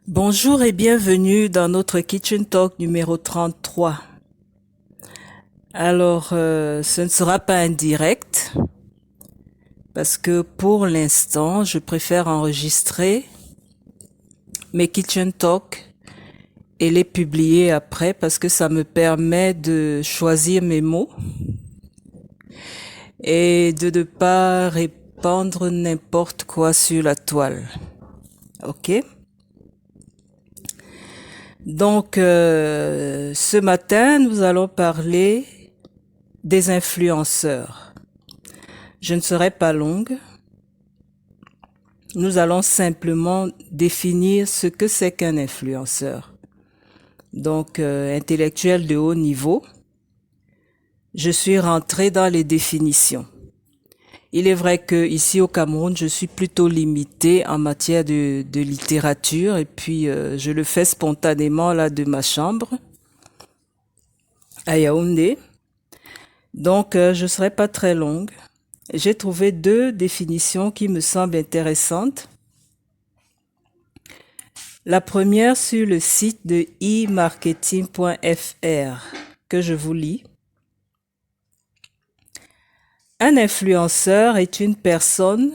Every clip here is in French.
Bonjour et bienvenue dans notre Kitchen Talk numéro 33. Alors, ce ne sera pas un direct parce que pour l'instant, je préfère enregistrer mes Kitchen Talk et les publier après parce que ça me permet de choisir mes mots et de ne pas répandre n'importe quoi sur la toile. Ok? Donc, ce matin, nous allons parler des influenceurs. Je ne serai pas longue. Nous allons simplement définir ce que c'est qu'un influenceur. Donc, intellectuel de haut niveau, je suis rentrée dans les définitions. Il est vrai que ici au Cameroun, je suis plutôt limitée en matière de littérature et puis je le fais spontanément là de ma chambre à Yaoundé. Donc, je ne serai pas très longue. J'ai trouvé deux définitions qui me semblent intéressantes. La première sur le site de e-marketing.fr que je vous lis. Un influenceur est une personne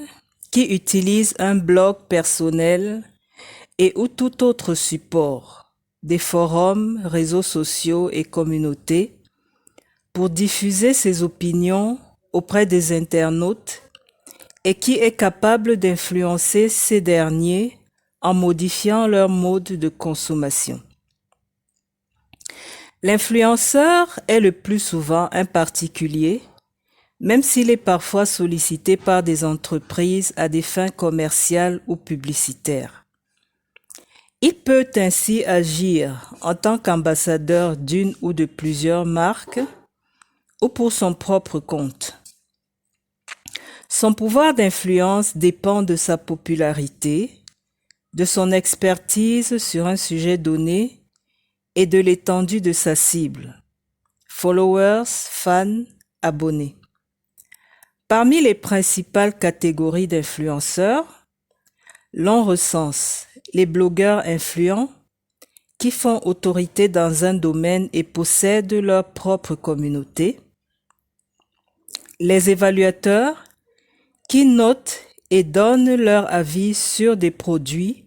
qui utilise un blog personnel et ou tout autre support, des forums, réseaux sociaux et communautés pour diffuser ses opinions auprès des internautes et qui est capable d'influencer ces derniers en modifiant leur mode de consommation. L'influenceur est le plus souvent un particulier, même s'il est parfois sollicité par des entreprises à des fins commerciales ou publicitaires. Il peut ainsi agir en tant qu'ambassadeur d'une ou de plusieurs marques ou pour son propre compte. Son pouvoir d'influence dépend de sa popularité, de son expertise sur un sujet donné et de l'étendue de sa cible. Followers, fans, abonnés. Parmi les principales catégories d'influenceurs, l'on recense les blogueurs influents qui font autorité dans un domaine et possèdent leur propre communauté, les évaluateurs qui notent et donnent leur avis sur des produits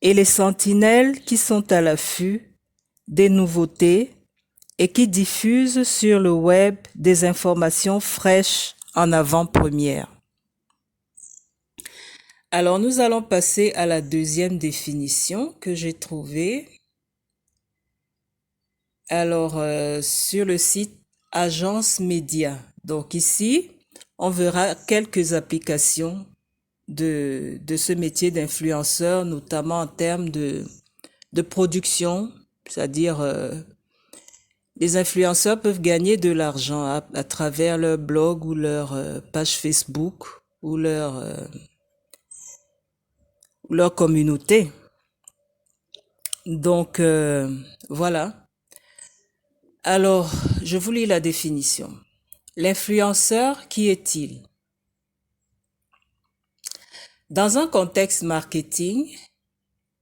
et les sentinelles qui sont à l'affût des nouveautés et qui diffusent sur le web des informations fraîches en avant-première. Alors, nous allons passer à la deuxième définition que j'ai trouvée. Alors, sur le site Agence Média. Donc ici, on verra quelques applications de ce métier d'influenceur, notamment en termes de production, c'est-à-dire les influenceurs peuvent gagner de l'argent à travers leur blog ou leur page Facebook ou leur communauté. Donc, voilà. Alors, je vous lis la définition. L'influenceur, qui est-il? Dans un contexte marketing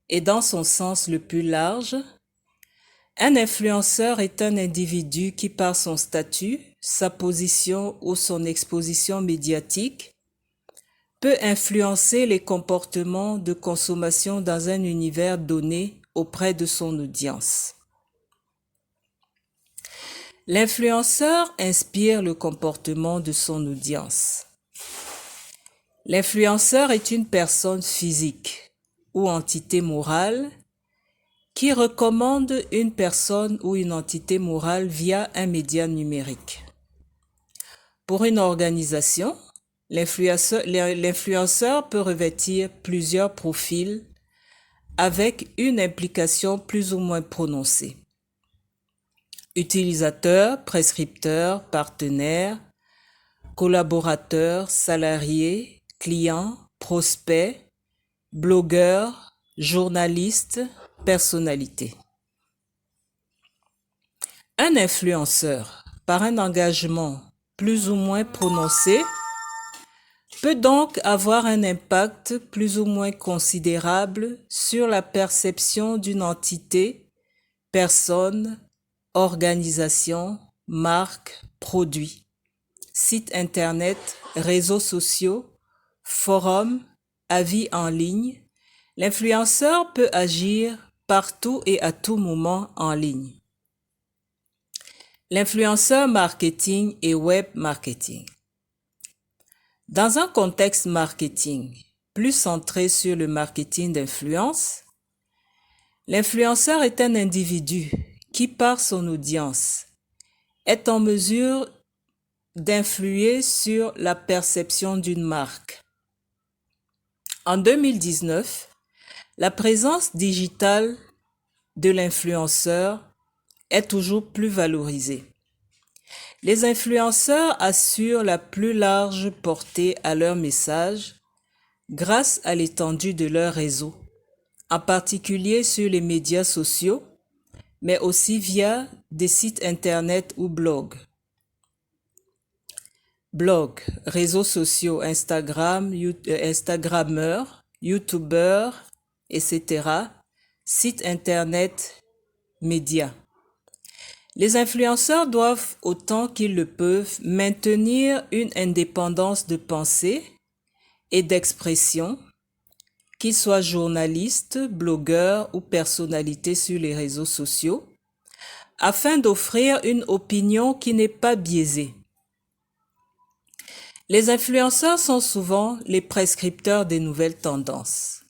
et dans son sens le plus large, un influenceur est un individu qui, par son statut, sa position ou son exposition médiatique, peut influencer les comportements de consommation dans un univers donné auprès de son audience. L'influenceur inspire le comportement de son audience. L'influenceur est une personne physique ou entité morale qui recommande une personne ou une entité morale via un média numérique. Pour une organisation, l'influenceur peut revêtir plusieurs profils avec une implication plus ou moins prononcée. Utilisateur, prescripteur, partenaire, collaborateur, salarié, client, prospect, blogueur, journaliste, personnalité. Un influenceur, par un engagement plus ou moins prononcé, peut donc avoir un impact plus ou moins considérable sur la perception d'une entité, personne, organisation, marque, produit, site internet, réseaux sociaux, forums, avis en ligne. L'influenceur peut agir partout et à tout moment en ligne. L'influenceur marketing et web marketing. Dans un contexte marketing plus centré sur le marketing d'influence, l'influenceur est un individu qui, par son audience, est en mesure d'influer sur la perception d'une marque. En 2019, la présence digitale de l'influenceur est toujours plus valorisée. Les influenceurs assurent la plus large portée à leur message grâce à l'étendue de leur réseau, en particulier sur les médias sociaux, mais aussi via des sites internet ou blogs. Blogs, réseaux sociaux, Instagrammeurs, YouTubeurs, etc. Sites internet, médias. Les influenceurs doivent, autant qu'ils le peuvent, maintenir une indépendance de pensée et d'expression, qu'ils soient journalistes, blogueurs ou personnalités sur les réseaux sociaux, afin d'offrir une opinion qui n'est pas biaisée. Les influenceurs sont souvent les prescripteurs des nouvelles tendances.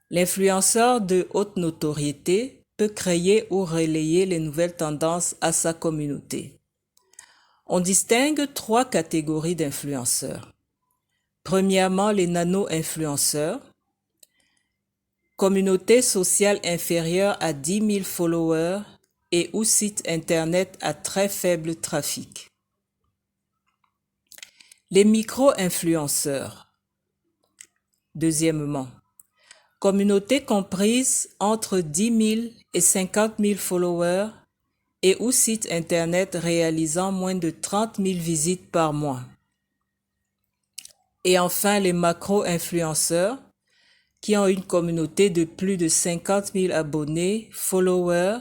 L'influenceur de haute notoriété peut créer ou relayer les nouvelles tendances à sa communauté. On distingue 3 catégories d'influenceurs. Premièrement, les nano-influenceurs, communauté sociale inférieure à 10 000 followers et ou site internet à très faible trafic. Les micro-influenceurs. Deuxièmement, communauté comprise entre 10 000 et 50 000 followers et ou site internet réalisant moins de 30 000 visites par mois. Et enfin, les macro-influenceurs qui ont une communauté de plus de 50 000 abonnés, followers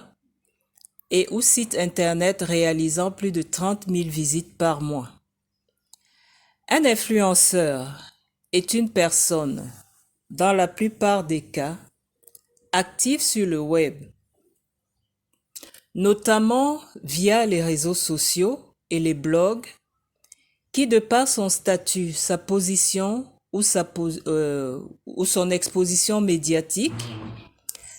et ou site internet réalisant plus de 30 000 visites par mois. Un influenceur est une personne, dans la plupart des cas, active sur le web, notamment via les réseaux sociaux et les blogs, qui de par son statut, sa position ou son exposition médiatique,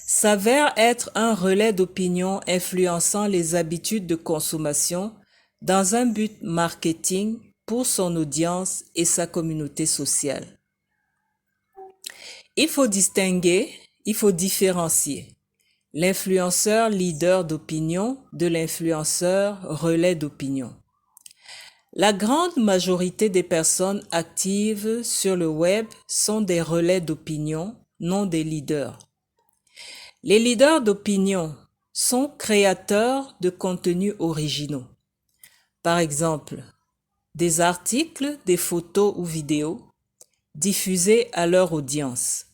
s'avère être un relais d'opinion influençant les habitudes de consommation dans un but marketing pour son audience et sa communauté sociale. Il faut différencier l'influenceur leader d'opinion de l'influenceur relais d'opinion. La grande majorité des personnes actives sur le web sont des relais d'opinion, non des leaders. Les leaders d'opinion sont créateurs de contenus originaux. Par exemple, des articles, des photos ou vidéos diffusés à leur audience.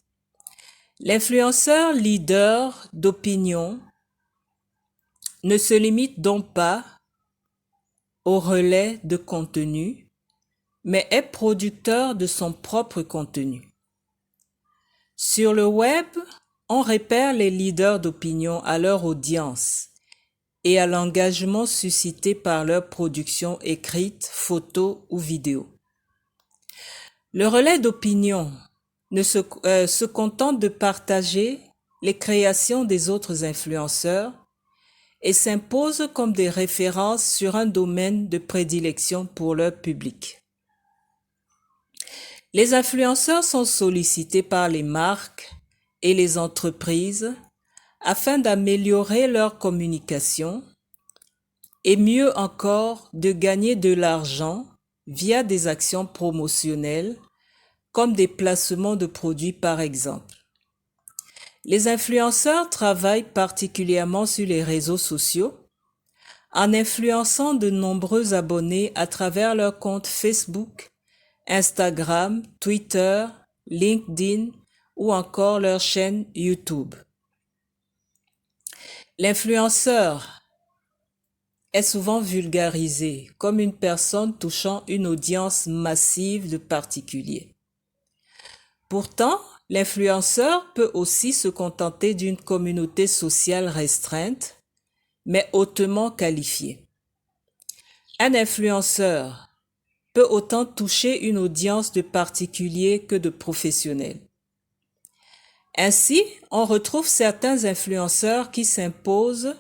L'influenceur leader d'opinion ne se limite donc pas au relais de contenu, mais est producteur de son propre contenu. Sur le web, on repère les leaders d'opinion à leur audience et à l'engagement suscité par leur production écrite, photo ou vidéo. Le relais d'opinion se contente de partager les créations des autres influenceurs et s'impose comme des références sur un domaine de prédilection pour leur public. Les influenceurs sont sollicités par les marques et les entreprises afin d'améliorer leur communication et mieux encore de gagner de l'argent via des actions promotionnelles comme des placements de produits par exemple. Les influenceurs travaillent particulièrement sur les réseaux sociaux en influençant de nombreux abonnés à travers leurs comptes Facebook, Instagram, Twitter, LinkedIn ou encore leur chaîne YouTube. L'influenceur est souvent vulgarisé comme une personne touchant une audience massive de particuliers. Pourtant, l'influenceur peut aussi se contenter d'une communauté sociale restreinte, mais hautement qualifiée. Un influenceur peut autant toucher une audience de particuliers que de professionnels. Ainsi, on retrouve certains influenceurs qui s'imposent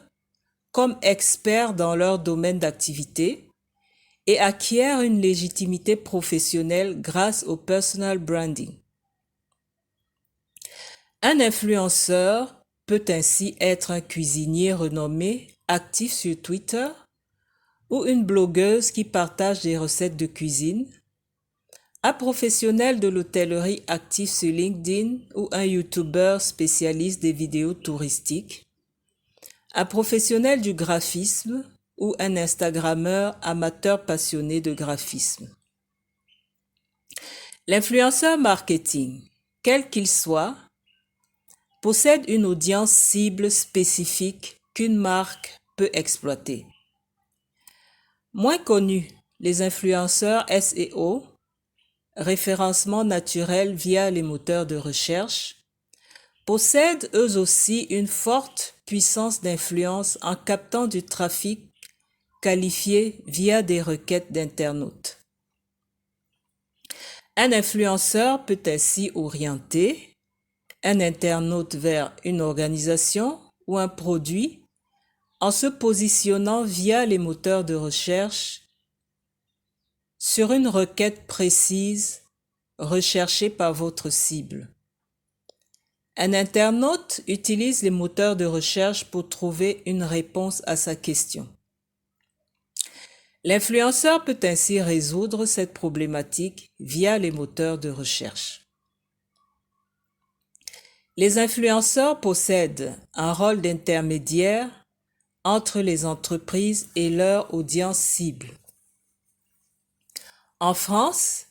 comme experts dans leur domaine d'activité et acquièrent une légitimité professionnelle grâce au personal branding. Un influenceur peut ainsi être un cuisinier renommé, actif sur Twitter, ou une blogueuse qui partage des recettes de cuisine, un professionnel de l'hôtellerie actif sur LinkedIn ou un YouTuber spécialiste des vidéos touristiques, un professionnel du graphisme ou un Instagrammeur amateur passionné de graphisme. L'influenceur marketing, quel qu'il soit, possède une audience cible spécifique qu'une marque peut exploiter. Moins connus, les influenceurs SEO, référencement naturel via les moteurs de recherche, possèdent eux aussi une forte puissance d'influence en captant du trafic qualifié via des requêtes d'internautes. Un influenceur peut ainsi orienter un internaute vers une organisation ou un produit en se positionnant via les moteurs de recherche sur une requête précise recherchée par votre cible. Un internaute utilise les moteurs de recherche pour trouver une réponse à sa question. L'influenceur peut ainsi résoudre cette problématique via les moteurs de recherche. Les influenceurs possèdent un rôle d'intermédiaire entre les entreprises et leur audience cible. En France,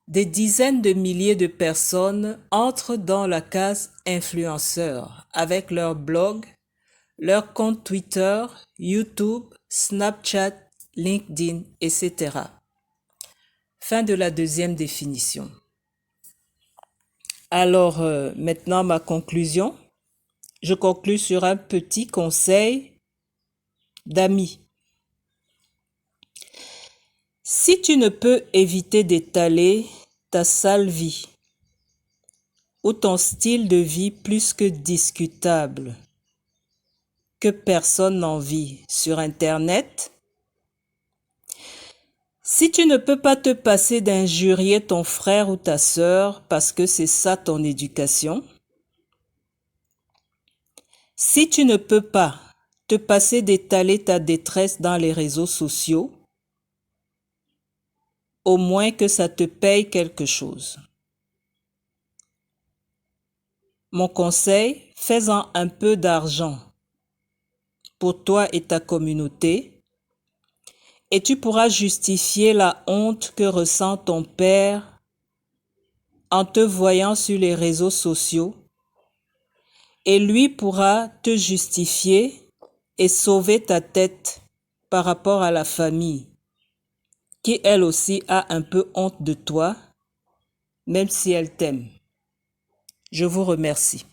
des dizaines de milliers de personnes entrent dans la case influenceurs avec leur blog, leur compte Twitter, YouTube, Snapchat, LinkedIn, etc. Fin de la deuxième définition. Alors, maintenant ma conclusion. Je conclus sur un petit conseil d'amis. Si tu ne peux éviter d'étaler ta sale vie ou ton style de vie plus que discutable, que personne n'envie sur Internet, si tu ne peux pas te passer d'injurier ton frère ou ta sœur parce que c'est ça ton éducation, si tu ne peux pas te passer d'étaler ta détresse dans les réseaux sociaux, au moins que ça te paye quelque chose. Mon conseil, fais-en un peu d'argent pour toi et ta communauté, et tu pourras justifier la honte que ressent ton père en te voyant sur les réseaux sociaux, et lui pourra te justifier et sauver ta tête par rapport à la famille, qui elle aussi a un peu honte de toi, même si elle t'aime. Je vous remercie.